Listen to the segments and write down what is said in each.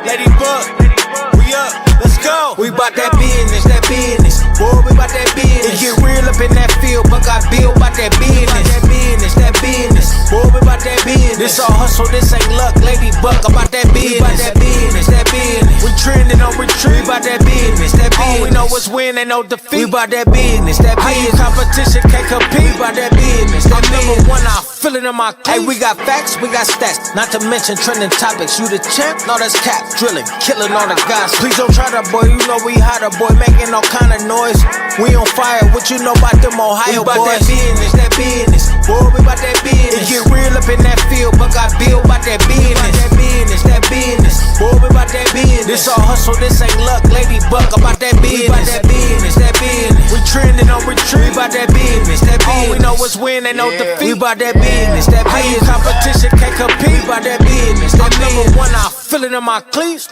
Ladybug, we up, let's go. We bout that business, boy, we bout that business. It get real up in that field, Buckeye Bill bout that business, boy, we bout that business. This all hustle, this ain't luck, Ladybug, about that business, we trending on retreat, we bout that business, all we know is win, ain't no defeat. We bout that business, competition can't compete, we bout that business, I'm number one, I feel it in my cleats. Hey, we got facts, we got stats, not to mention trending topics. You the champ? No, that's cap, drilling, killing all the guys. Please don't try to, boy, you know we hotter, boy, making all kind of noise. We on fire, what you know about them Ohio boys? We bout that business, boy, we bout that business. It get real up in that field, Buckeye Bill bout that business, boy, we bout that business. This all hustle, this ain't luck, Ladybug about that business. We bout that business, we trending on retreat, we bout that business, all we know is win, ain't no defeat. We bout that business, competition can't compete, we bout that business. I'm number one, I feel it in my cleats.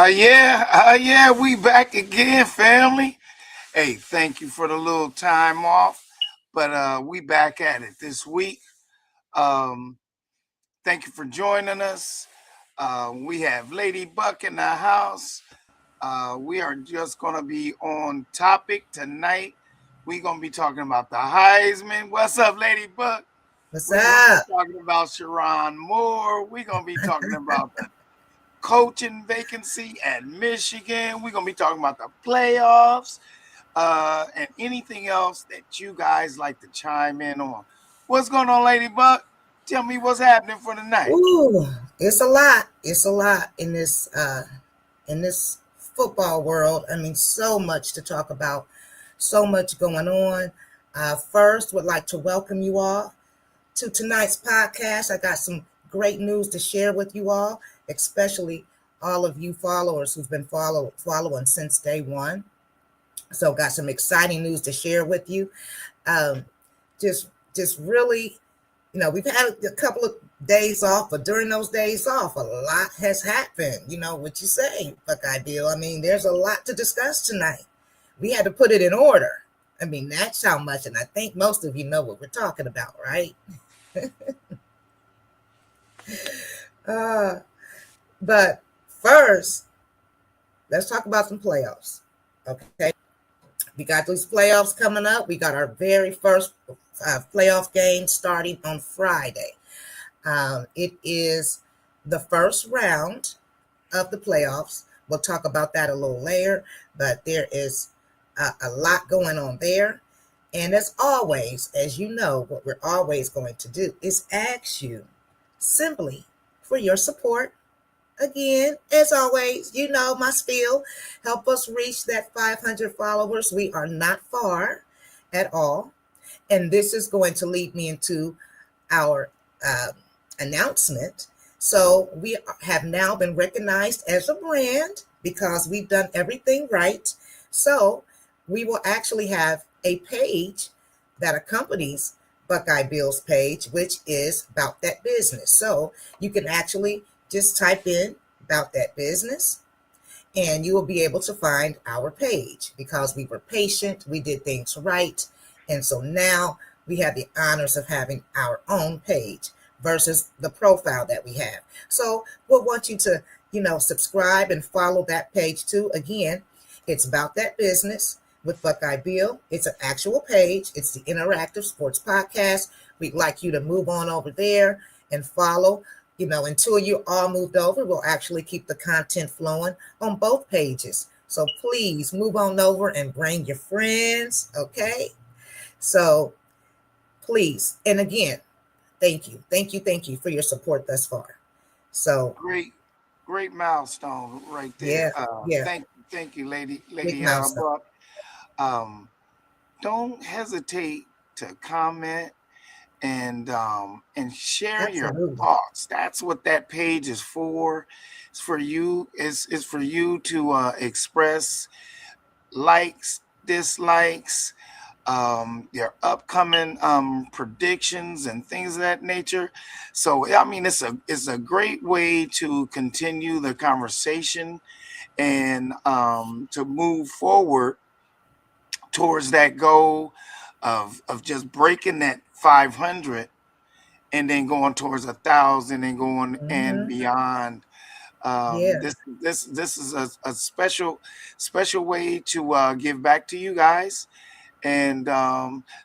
Yeah, we back again, family. Hey, thank you for the little time off, but we back at it this week. Thank you for joining us. We have Ladybug in the house. We are just going to be on topic tonight. We're going to be talking about the HEISMAN. What's up, Ladybug? What's We're up? talking about Sharon Moore. We're going to be talking about the coaching vacancy at Michigan. We're going to be talking about the playoffs and anything else that you guys like to chime in on. What's going on, Ladybug? Tell me what's happening for the night. Ooh, it's a lot. It's a lot in this football world. I mean, so much to talk about, so much going on. First, would like to welcome you all to tonight's podcast. I got some great news to share with you all, especially all of you followers who've been following since day one. So got some exciting news to share with you. Just really, you know, we've had a couple of days off, but during those days off, a lot has happened. You know what you say, Buckeye Bill. I mean, there's a lot to discuss tonight. We had to put it in order. I mean, that's how much, and I think most of you know what we're talking about, right? But first, let's talk about some playoffs. Okay. We got these playoffs coming up. We got our very first playoff game starting on Friday. It is the first round of the playoffs. We'll talk about that a little later, but there is a lot going on there. And as always, as you know, what we're always going to do is ask you simply for your support. Again, as always, you know my spiel. Help us reach that 500 followers. We are not far at all. And this is going to lead me into our announcement. So we have now been recognized as a brand because we've done everything right. So we will actually have a page that accompanies Buckeye Bill's page, which is About That Business. So you can actually just type in About That Business and you will be able to find our page because we were patient, we did things right. And so now we have the honors of having our own page versus the profile that we have. So we'll want you to, subscribe and follow that page too. Again, it's About That Business with Buckeye Bill. It's an actual page. It's the Interactive Sports Podcast. We'd like you to move on over there and follow. Until you're all moved over, we'll actually keep the content flowing on both pages. So please move on over and bring your friends, okay? So please, and again, thank you for your support thus far. So great milestone right there. Yeah. Thank you, Lady milestone. Don't hesitate to comment and share Absolutely. your thoughts. That's what that page is for. It's for you. It's for you to express likes, dislikes, their upcoming predictions and things of that nature. So I mean, it's a great way to continue the conversation and to move forward towards that goal of just breaking that 500 and then going towards 1,000 and going and Mm-hmm. beyond. Yeah. This is a special way to give back to you guys and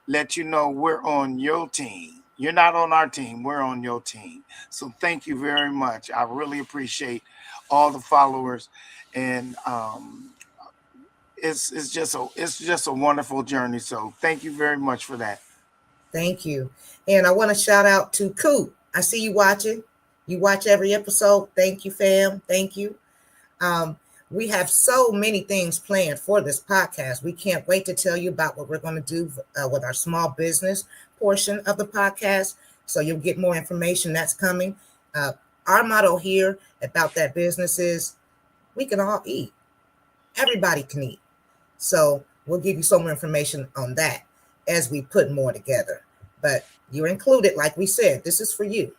let you know we're on your team. You're not on our team. We're on your team. So thank you very much. I really appreciate all the followers, and it's just a wonderful journey. So thank you very much for that. Thank you. And I want to shout out to Coop. I see you watching. You watch every episode. Thank you, fam. Thank you. Um, we have so many things planned for this podcast. We can't wait to tell you about what we're going to do with our small business portion of the podcast. So you'll get more information that's coming. Uh, our motto here about that business is we can all eat. Everybody can eat. So we'll give you some more information on that as we put more together. But you're included, like we said, this is for you.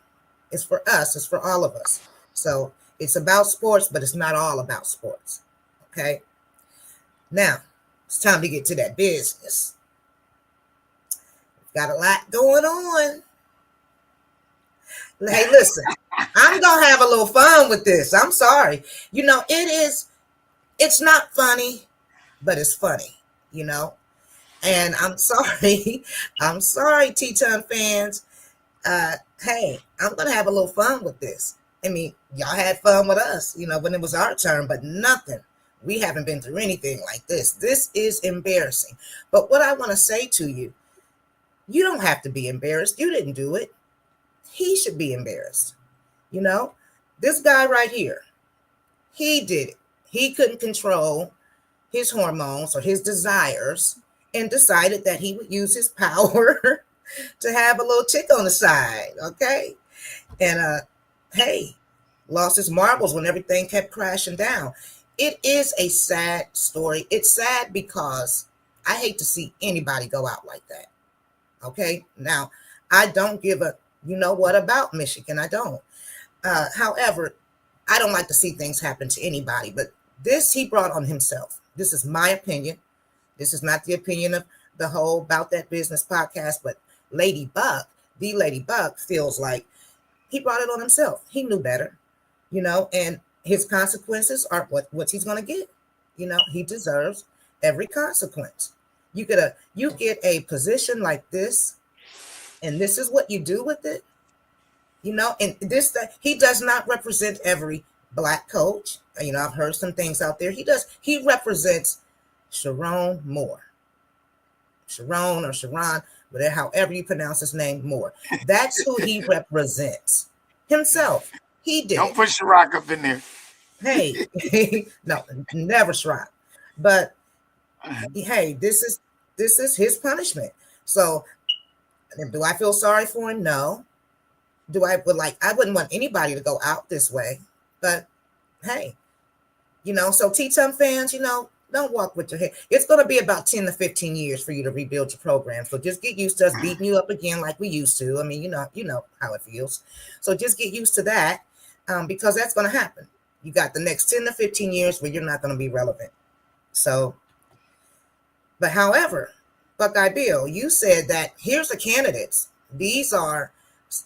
It's for us. It's for all of us. So it's about sports, but it's not all about sports. Okay. Now it's time to get to that business. Got a lot going on. Hey, listen, I'm going to have a little fun with this. I'm sorry. It's not funny, but it's funny, And I'm sorry. I'm sorry, Teton fans. Hey, I'm going to have a little fun with this. I mean, y'all had fun with us, when it was our turn, but nothing. We haven't been through anything like this. This is embarrassing. But what I want to say to you, you don't have to be embarrassed. You didn't do it. He should be embarrassed. This guy right here, he did it. He couldn't control his hormones or his desires and decided that he would use his power to have a little chick on the side. Okay. And, hey, lost his marbles when everything kept crashing down. It is a sad story. It's sad because I hate to see anybody go out like that. Okay. Now, I don't give a, what about Michigan? I don't. However, I don't like to see things happen to anybody, but this he brought on himself. This is my opinion. This is not the opinion of the whole About That Business podcast, but Lady Buck, the Lady Buck, feels like he brought it on himself. He knew better, and his consequences are what he's going to get. He deserves every consequence. You get a position like this, and this is what you do with it. And he does not represent every Black coach. I've heard some things out there. He represents Sharon Moore. Sharon or Sharon, whatever, however you pronounce his name, Moore. That's who he represents. Himself. He did. Don't put Shirok up in there. Hey, no, never Shirok. But hey, this is his punishment. So do I feel sorry for him? No. I wouldn't want anybody to go out this way. But hey, so T-Tum fans, don't walk with your head. It's going to be about 10 to 15 years for you to rebuild your program. So just get used to us beating you up again like we used to. I mean, you know how it feels. So just get used to that because that's going to happen. You got the next 10 to 15 years where you're not going to be relevant. So, but however, Buckeye Bill, you said that here's the candidates. These are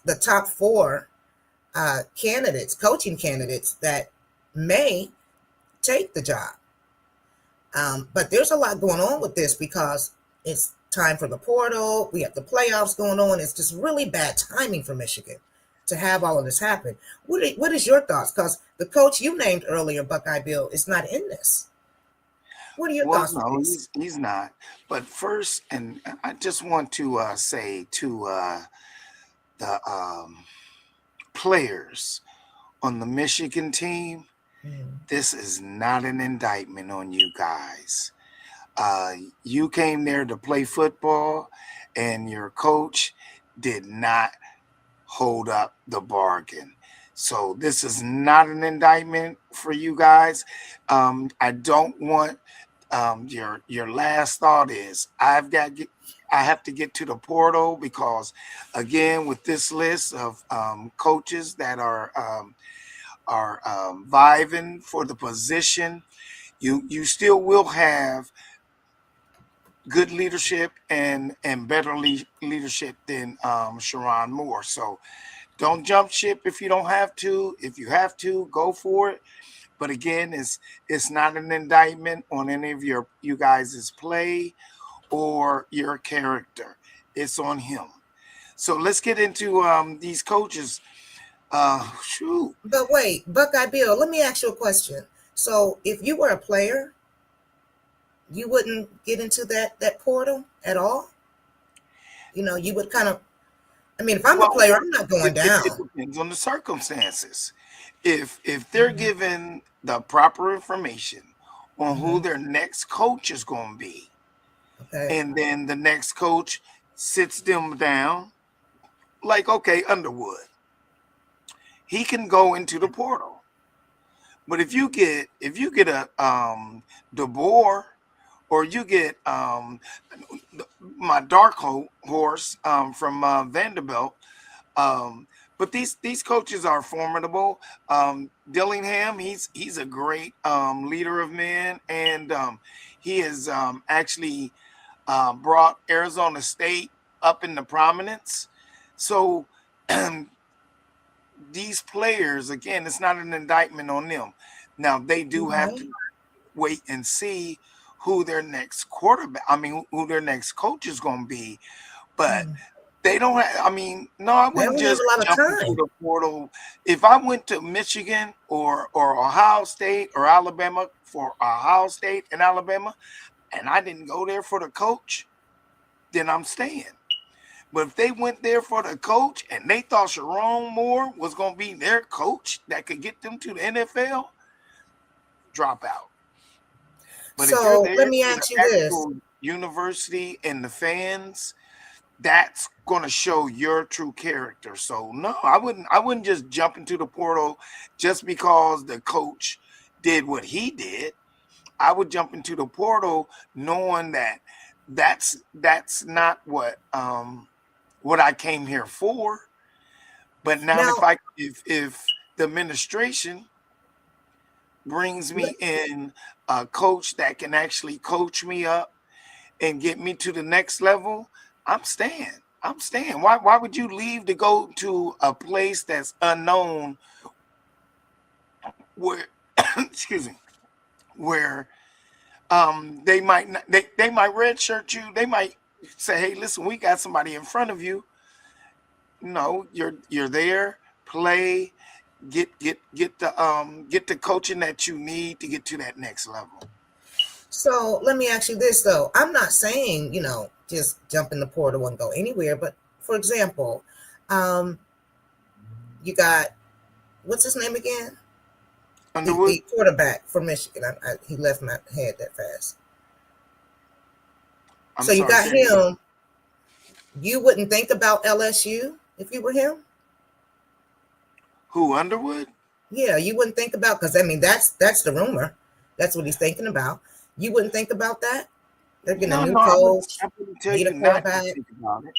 the top 4 coaching candidates that may take the job. But there's a lot going on with this because it's time for the portal. We have the playoffs going on. It's just really bad timing for Michigan to have all of this happen. What is your thoughts? Because the coach you named earlier, Buckeye Bill, is not in this. What are your thoughts? No, he's not. But first, and I just want to say to the players on the Michigan team, this is not an indictment on you guys. You came there to play football, and your coach did not hold up the bargain. So this is not an indictment for you guys. I don't want your last thought is I've got I have to get to the portal because, again, with this list of coaches that are vying for the position, you still will have good leadership and better leadership than Sharon Moore. So don't jump ship if you don't have to. If you have to, go for it. But again, it's not an indictment on any of you guys' play or your character. It's on him. So let's get into these coaches. Shoot. But wait, Buckeye Bill, let me ask you a question. So if you were a player, you wouldn't get into that portal at all? You would kind of, I mean, if I'm a player, I'm not going down. It depends on the circumstances. If they're given the proper information on who their next coach is going to be, okay, and then the next coach sits them down, like, okay, Underwood, he can go into the portal. But if you get a DeBoer, or you get my dark horse from Vanderbilt, but these coaches are formidable. Dillingham, he's a great leader of men, and he has actually brought Arizona State up into prominence. So these players, again, it's not an indictment on them. Now they do have to wait and see who their next who their next coach is going to be, but they don't have, no, I wouldn't just jump into the portal. If I went to Michigan or Ohio State or Alabama for Ohio State and Alabama, and I didn't go there for the coach, then I'm staying. But if they went there for the coach and they thought Sharon Moore was going to be their coach that could get them to the NFL, drop out. But so let me ask you this: university and the fans, that's going to show your true character. So no, I wouldn't just jump into the portal just because the coach did what he did. I would jump into the portal knowing that that's not what I came here for. But now if the administration brings me in a coach that can actually coach me up and get me to the next level, I'm staying. Why would you leave to go to a place that's unknown where excuse me, where they might not, they might redshirt you. They might say, hey, listen, we got somebody in front of you. No, you're there, play, get the coaching that you need to get to that next level. So let me ask you this though. I'm not saying, just jump in the portal and go anywhere, but for example, you got, what's his name again? Underwood? The quarterback for Michigan. He left my head that fast. You got him. You wouldn't think about LSU if you were him? Who, Underwood? Yeah, you wouldn't think about, because that's the rumor. That's what he's thinking about. You wouldn't think about that? They're getting a new coach. I wouldn't tell you not to think about it.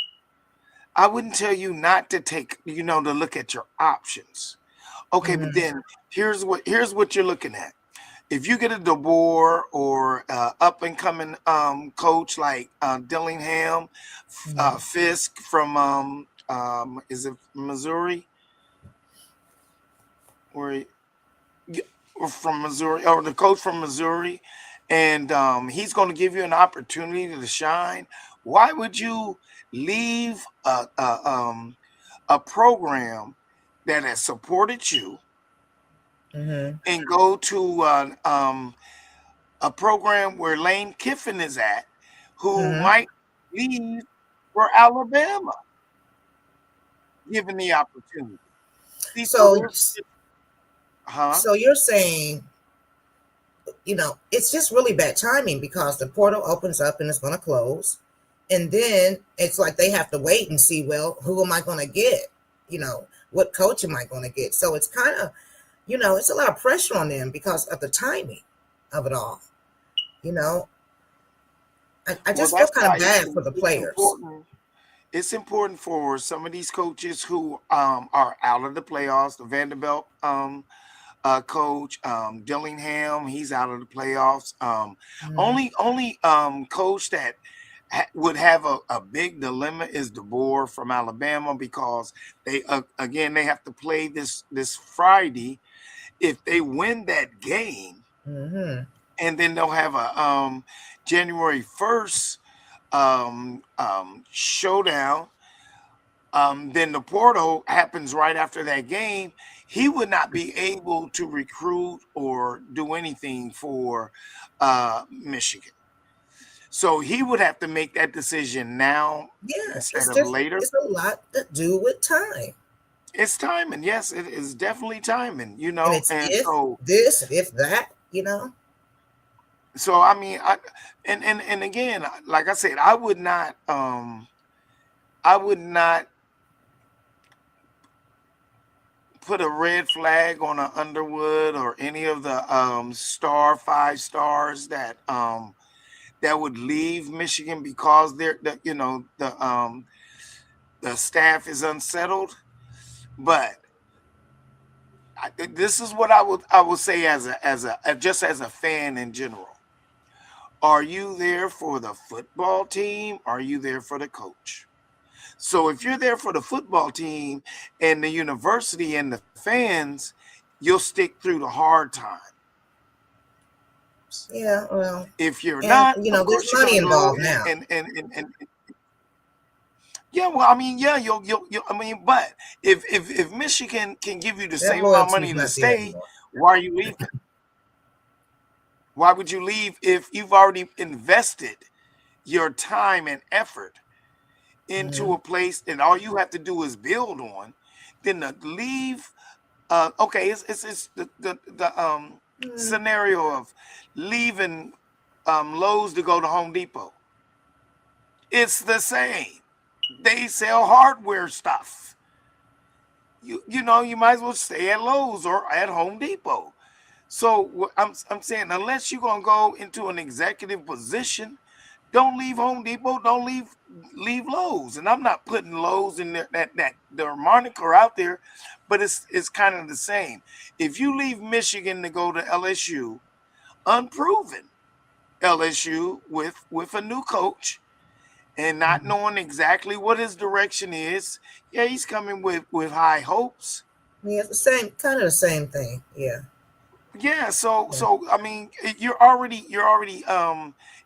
I wouldn't tell you not to take, to look at your options. Okay, but then here's what you're looking at. If you get a DeBoer or up and coming coach like Dillingham, Fisk from is it Missouri? Or from Missouri, or the coach from Missouri, and he's going to give you an opportunity to shine. Why would you leave a program that has supported you and go to a program where Lane Kiffin is at, who might leave for Alabama, given the opportunity? So you're saying, it's just really bad timing because the portal opens up and it's going to close. And then it's like they have to wait and see, well, who am I going to get? What coach am I going to get? So it's kind of, it's a lot of pressure on them because of the timing of it all, I Well, just feel that's kind why of bad for the it's players. important. It's important for some of these coaches who are out of the playoffs. The Vanderbilt coach, Dillingham, he's out of the playoffs. Mhm. Only coach that would have a big dilemma is DeBoer from Alabama, because they again they have to play this Friday. If they win that game, Mhm. and then they'll have a January 1st showdown. Then the portal happens right after that game. He would not be able to recruit or do anything for Michigan. So he would have to make that decision now Yeah, instead of later. it's a lot to do with time. It's timing. Yes, it is definitely timing, And it's And if so, this, if that, you know. I mean, and again, like I said, I would not put a red flag on an Underwood or any of the five stars that would leave Michigan because the staff is unsettled. But this is what I would say as a just as a fan in general. Are you there for the football team? Are you there for the coach? So if you're there for the football team and the university and the fans, you'll stick through the hard times. Yeah, well, If you're and not, of there's course you're money gonna go involved now. and yeah, well, I mean, yeah, you'll I mean, but if Michigan can give you the That same amount of loyalty is money to not there stay, anymore. why are you leaving? Why would you leave if you've already invested your time and effort into Mhm. a place and all you have to do is build on? Then to leave, okay, it's the Mhm. scenario of leaving Lowe's to go to Home Depot. It's the same. They sell hardware stuff. You might as well stay at Lowe's or at Home Depot. So I'm saying, unless you're gonna go into an executive position, don't leave Home Depot. Don't leave Lowe's. And I'm not putting Lowe's in there, that their moniker out there, but it's kind of the same. If you leave Michigan to go to LSU, unproven LSU with a new coach and not Mhm. knowing exactly what his direction is, yeah, he's coming with high hopes. Yeah, it's the same, kind of the same thing. Yeah. Yeah, so Yeah. I mean, you're already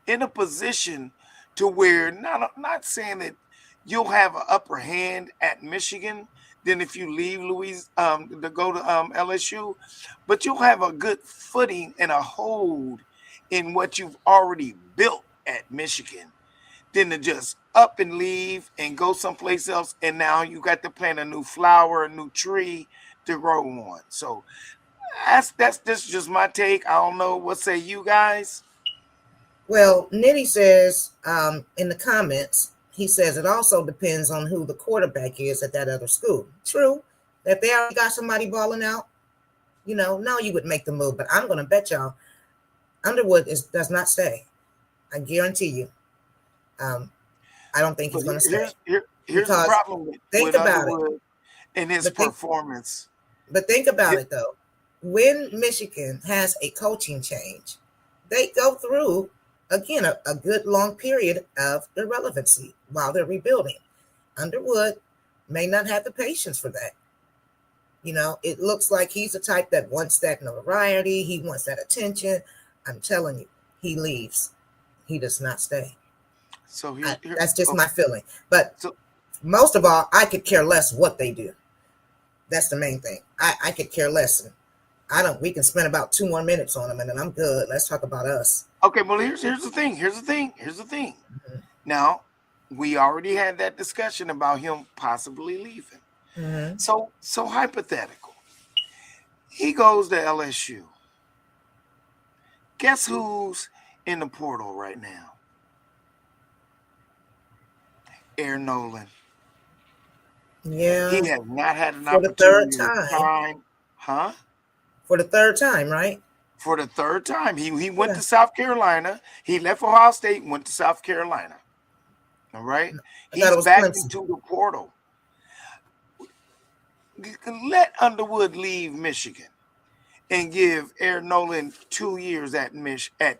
in a position to where, not saying that you'll have an upper hand at Michigan than if you leave Louis to go to LSU, but you'll have a good footing and a hold in what you've already built at Michigan than to just up and leave and go someplace else, and now you got to plant a new flower, a new tree to grow on. So that's just my take. I don't know. What say you guys? Well, Nitty says in the comments, he says it also depends on who the quarterback is at that other school. True. If they already got somebody balling out, now you would make the move. But I'm going to bet y'all Underwood does not stay. I guarantee you. Um, I don't think But he's going to stay here's the because problem think with about it. Underwood and his But think, performance. but think about It, it though. When Michigan has a coaching change, they go through again a good long period of irrelevancy while they're rebuilding. Underwood may not have the patience for that. It looks like he's the type that wants that notoriety. He wants that attention. I'm telling you, he leaves. He does not stay. so That's just okay. my feeling. But So most of all, I could care less what they do. That's the main thing. I could care less. I don't. We can spend about 2 more minutes on them, and then I'm good. Let's talk about us. okay, well here's the thing. Here's the thing. Now, we already had that discussion about him possibly leaving. Mm-hmm. So hypothetical. He goes to LSU. Guess who's in the portal right now? Air Nolan. Yeah, He has not had an for the third opportunity to time. shine, huh? For the third time, right? for the third time. He went to South Carolina. He left Ohio State and went to South Carolina. All right. I thought He's it was back Clemson. into the portal. Let Underwood leave Michigan and give Aaron Nolan 2 years at Michigan.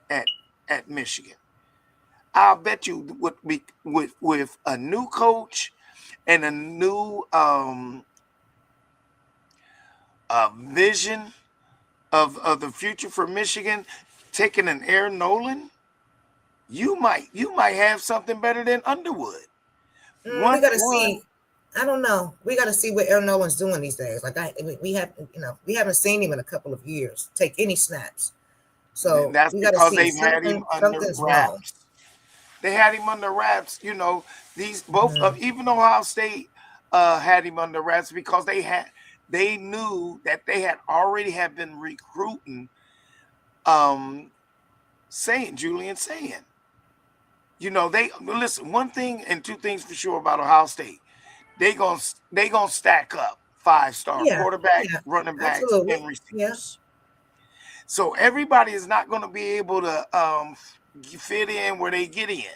I'll bet you with a new coach and a new vision of the future for Michigan, taking an Aaron Nolan, you might have something better than Underwood. We got to see. I don't know. We got to see what Aaron Nolan's doing these days. Like we haven't seen him in a couple of years take any snaps. So that's we got to because see they've had him under something's wraps. wrong. They had him under wraps. You know, these both of even Ohio State had him under wraps because they knew that they had already been recruiting Julian Saying. You know, they listen, one thing and two things for sure about Ohio State. They gonna stack up 5-star quarterback, running backs, and receivers. Yeah. So everybody is not going to be able to fit in where they get in.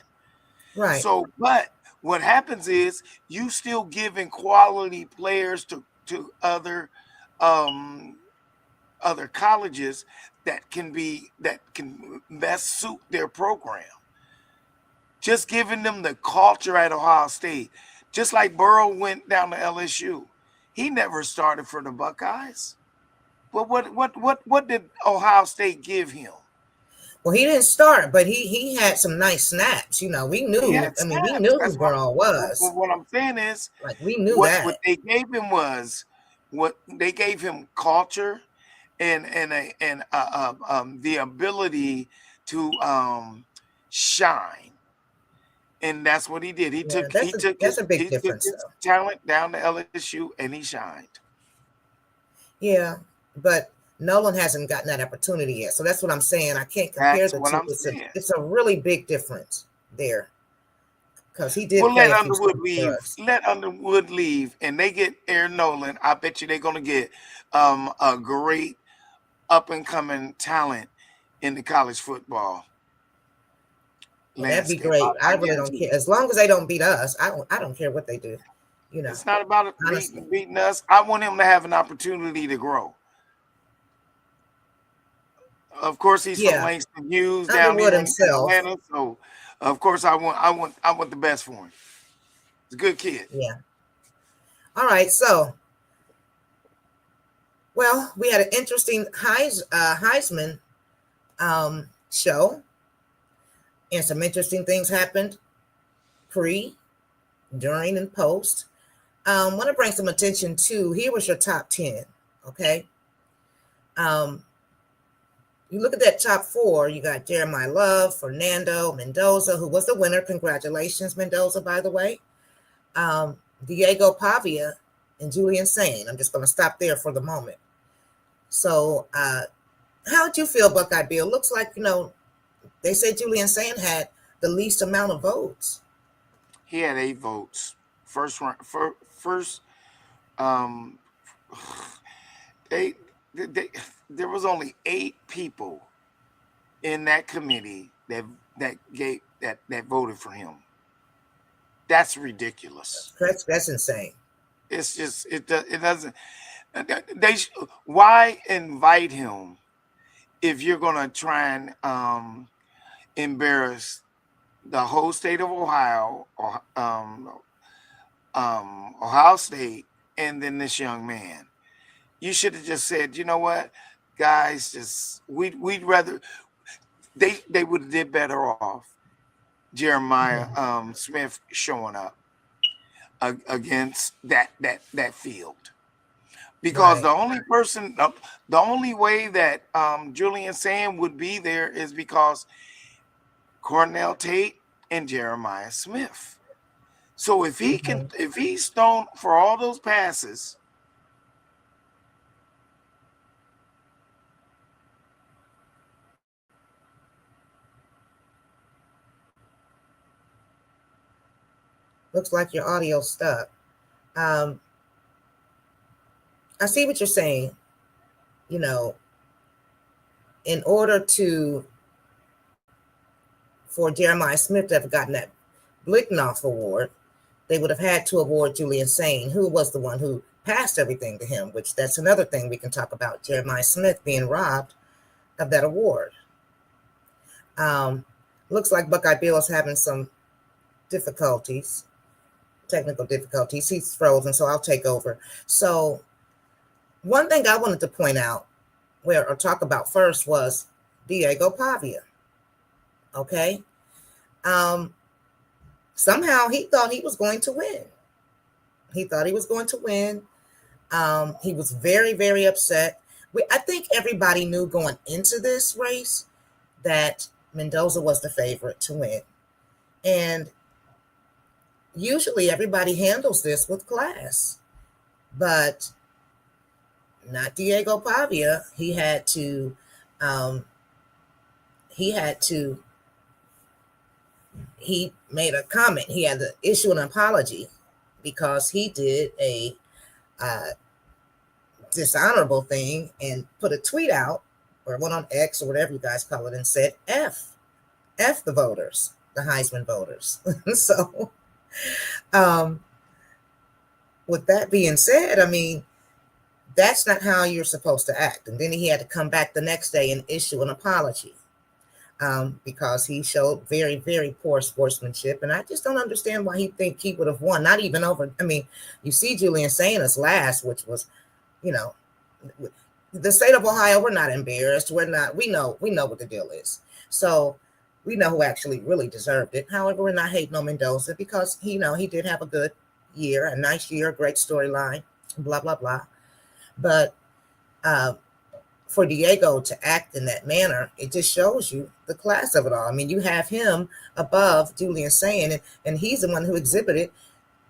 Right. So, but what happens is you still giving quality players to other colleges that can best suit their program. Just giving them the culture at Ohio State. Just like Burrow went down to LSU. He never started for the Buckeyes. But what did Ohio State give him? Well, he didn't start, but he had some nice snaps. You know, we knew. We knew who Burrow was. What I'm saying is, like we knew what they gave him was culture and the ability to shine. And that's what he did. He took his talent down to LSU and he shined. Yeah, but Nolan hasn't gotten that opportunity yet. So that's what I'm saying. I can't compare the two. It's a really big difference there. Because he did let Underwood leave. Let Underwood leave and they get Aaron Nolan. I bet you they're gonna get a great up and coming talent in the college football. That'd be great. I really don't care. As long as they don't beat us, I don't care what they do. You know, it's not about beating us. I want him to have an opportunity to grow. Of course, he's from Langston Hughes down here in Atlanta, so of course I want the best for him. He's a good kid. Yeah. All right, so we had an interesting HEISMAN show. And some interesting things happened pre, during, and post. I want to bring some attention to, here was your top 10, okay? You look at that top 4, you got Jeremiah Love, Fernando Mendoza, who was the winner. Congratulations, Mendoza, by the way. Diego Pavia and Julian Saying. I'm just going to stop there for the moment. So how did you feel, Buckeye Bill? Looks like, they said Julian Saying had the least amount of votes. He had 8 votes. First, there was only 8 people in that committee that voted for him. That's ridiculous. That's insane. It's just it doesn't. Why invite him if you're gonna try and embarrass the whole state of Ohio, Ohio State, and then this young man? You should have just said, you know what, guys, just we'd rather they would have did better off Jeremiah Smith showing up against that field. Because the only way that Julian Saying would be there is because Cornell Tate and Jeremiah Smith. So if he's thrown for all those passes, looks like your audio stuck. I see what you're saying. in order for Jeremiah Smith to have gotten that Blicknoff Award, they would have had to award Julian Sain, who was the one who passed everything to him, which that's another thing we can talk about, Jeremiah Smith being robbed of that award. Looks like Buckeye Bill is having some difficulties, technical difficulties. He's frozen, so I'll take over. So one thing I wanted to point out or talk about first was Diego Pavia. Okay. Somehow he thought he was going to win. He thought he was going to win. He was very, very upset. I think everybody knew going into this race that Mendoza was the favorite to win. And usually everybody handles this with class, but not Diego Pavia. He made a comment. He had to issue an apology because he did a dishonorable thing and put a tweet out, or went on X or whatever you guys call it, and said F the voters, the Heisman voters. So with that being said, I mean, that's not how you're supposed to act. And then he had to come back the next day and issue an apology because he showed very, very poor sportsmanship. And I just don't understand why he think he would have won. Not even over. I mean, you see Julian Sain as last, which was, the state of Ohio, we're not embarrassed. We know what the deal is. So we know who actually really deserved it. However, we're not hating on Mendoza because he did have a good year, a nice year, great storyline, blah, blah, blah. But for Diego to act in that manner, it just shows you the class of it all. I mean, you have him above Julian Sain, and he's the one who exhibited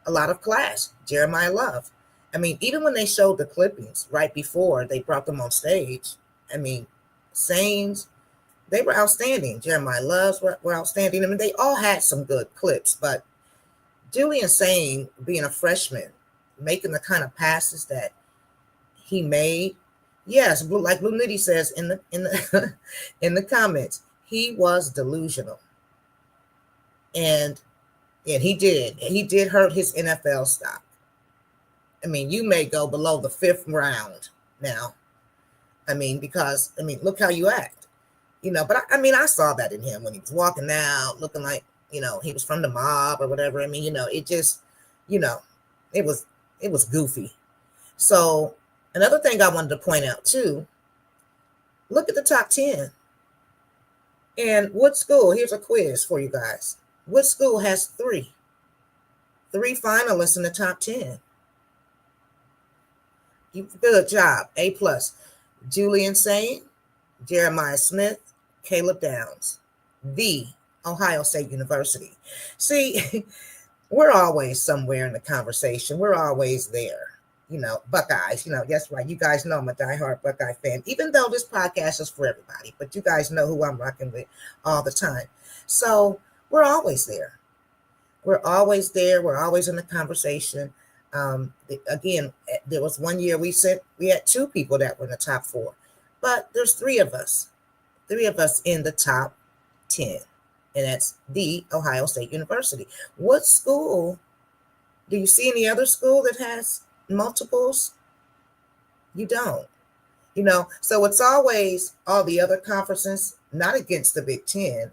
a lot of class, Jeremiah Love. I mean, even when they showed the clippings right before they brought them on stage, I mean, Sain's, they were outstanding. Jeremiah Love's were outstanding. I mean, they all had some good clips, but Julian Sain, being a freshman, making the kind of passes that he made, yes, like Blue Nitty says in the in the comments, he was delusional, and he did hurt his NFL stock. I mean, you may go below the 5th round now. I mean, because look how you act, But I saw that in him when he was walking out, looking like he was from the mob or whatever. I mean, it just, it was goofy. So another thing I wanted to point out too, look at the top 10. And what school, here's a quiz for you guys. What school has three finalists in the top 10? Good job, A+. Julian Sain, Jeremiah Smith, Caleb Downs, the Ohio State University. See, we're always somewhere in the conversation. We're always there. Buckeyes, that's right. You guys know I'm a diehard Buckeye fan, even though this podcast is for everybody, but you guys know who I'm rocking with all the time. So we're always there. We're always there. We're always in the conversation. Again, there was one year we had 2 people that were in the top 4, but there's 3 of us in the top 10, and that's the Ohio State University. What school, do you see any other school that has multiples? You don't, so it's always all the other conferences, not against the Big Ten,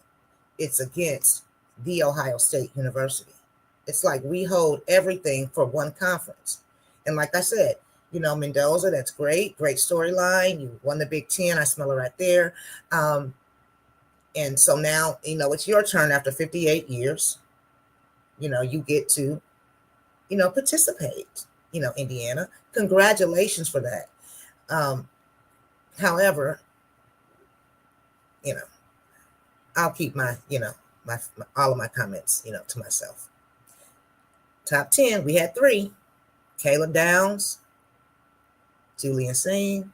it's against the Ohio State University. It's like we hold everything for one conference. And like I said, Mendoza, that's great storyline. You won the Big Ten. I smell it right there. And so now, it's your turn after 58 years. You get to, participate, Indiana. Congratulations for that. However, I'll keep my, my all of my comments, to myself. Top 10, we had 3. Caleb Downs, Julian Sain,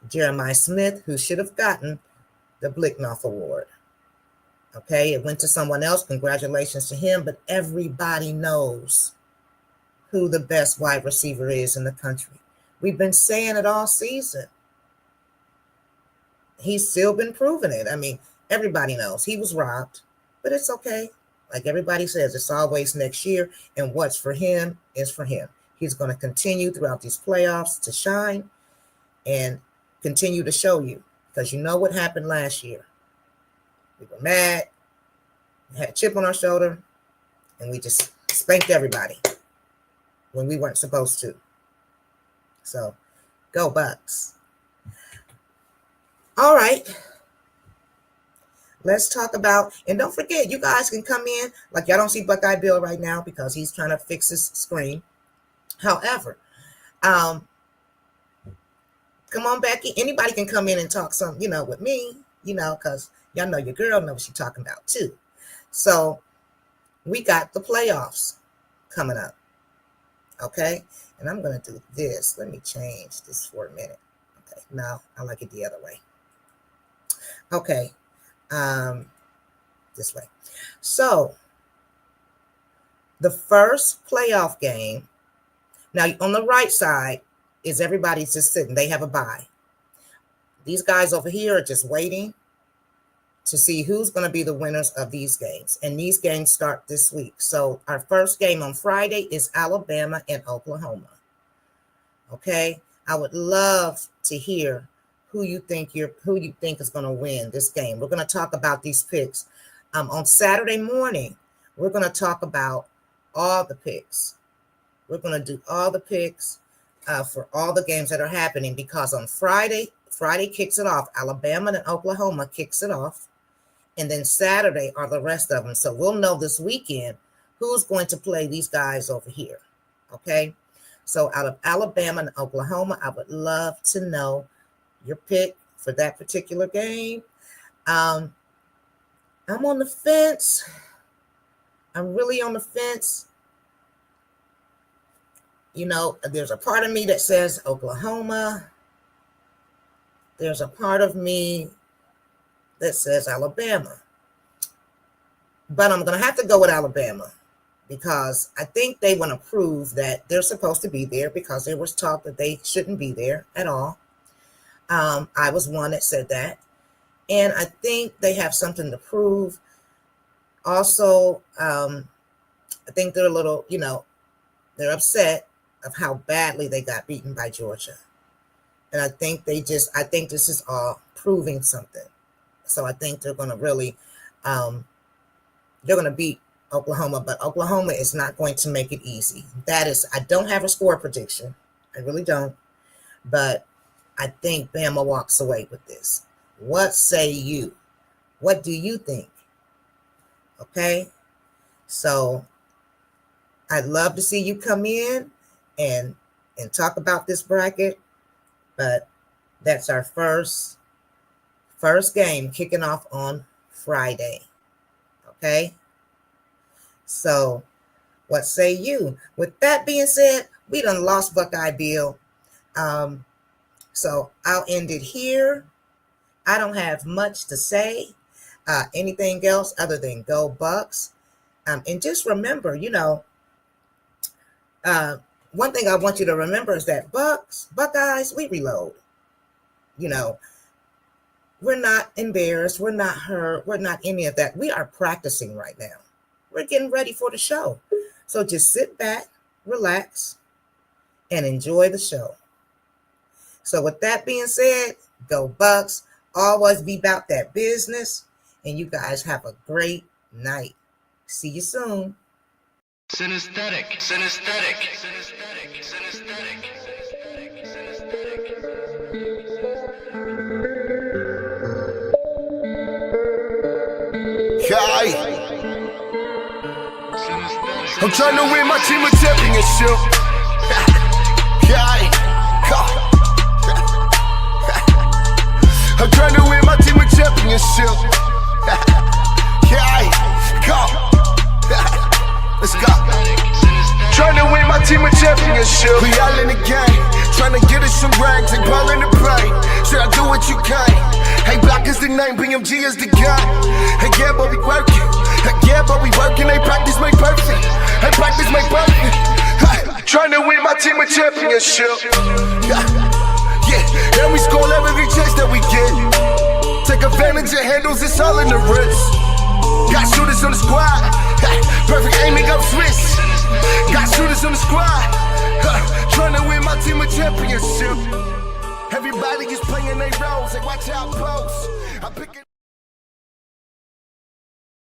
Jeremiah Smith, who should have gotten the Blicknoff Award. Okay, it went to someone else. Congratulations to him, but everybody knows who the best wide receiver is in the country. We've been saying it all season. he's still been proving it. I mean, everybody knows he was robbed, but it's okay. Like everybody says, it's always next year, and what's for him is for him. He's going to continue throughout these playoffs to shine and continue to show you, because you know what happened last year. We were mad, we had a chip on our shoulder, and we just spanked everybody when we weren't supposed to. So, go Bucks. All right. Let's talk about, and don't forget, you guys can come in. Like, y'all don't see Buckeye Bill right now because he's trying to fix his screen. However, come on back in. Anybody can come in and talk some, with me, because y'all know your girl knows what she's talking about too. So we got the playoffs coming up. Okay. And I'm going to do this. Let me change this for a minute. Okay. No, I like it the other way. Okay. This way. So the first playoff game, now on the right side is everybody's just sitting. They have a bye. These guys over here are just waiting to see who's going to be the winners of these games. And these games start this week. So our first game on Friday is Alabama and Oklahoma. Okay. I would love to hear who you think is going to win this game. We're going to talk about these picks. On Saturday morning, we're going to talk about all the picks. We're going to do all the picks for all the games that are happening, because on Friday kicks it off. Alabama and Oklahoma kicks it off. And then Saturday are the rest of them. So we'll know this weekend who's going to play these guys over here. Okay. So out of Alabama and Oklahoma, I would love to know your pick for that particular game. I'm on the fence. I'm really on the fence. There's a part of me that says Oklahoma. There's a part of me that says Alabama. But I'm going to have to go with Alabama, because I think they want to prove that they're supposed to be there, because there was talk that they shouldn't be there at all. I was one that said that. And I think they have something to prove. Also, I think they're a little, they're upset of how badly they got beaten by Georgia. And I think this is all proving something. So I think they're going to really, they're going to beat Oklahoma, but Oklahoma is not going to make it easy. I don't have a score prediction. I really don't. But I think Bama walks away with this. What say you? What do you think? Okay. So I'd love to see you come in and talk about this bracket, but that's our first game kicking off on Friday. Okay. So what say you? With that being said, we done lost Buckeye Bill. So I'll end it here. I don't have much to say. Anything else other than go Bucks. And just remember, one thing I want you to remember is that Buckeyes, we reload. We're not embarrassed. We're not hurt. We're not any of that. We are practicing right now. We're getting ready for the show. So just sit back, relax, and enjoy the show. So with that being said, go Bucks. Always be about that business. And you guys have a great night. See you soon. Synesthetic. I'm trying to win my team a championship. I'm trying to win my team a championship. Let's go. Trying to win my team a championship. We all in the game, trying to get us some ranks and ball in the paint. Should I do what you can? Hey, Block is the name, BMG is the guy. Hey, yeah, but we working. Hey, yeah, but we working. Hey, practice make perfect. Hey, practice make perfect. Trying to win my team a championship. Yeah, and we score every chance that we get. take advantage of handles, it's all in the wrist. Got shooters on the squad, perfect aiming up Swiss. Got shooters on the squad, trying to win my team a championship. Everybody is playing their roles, they watch out post.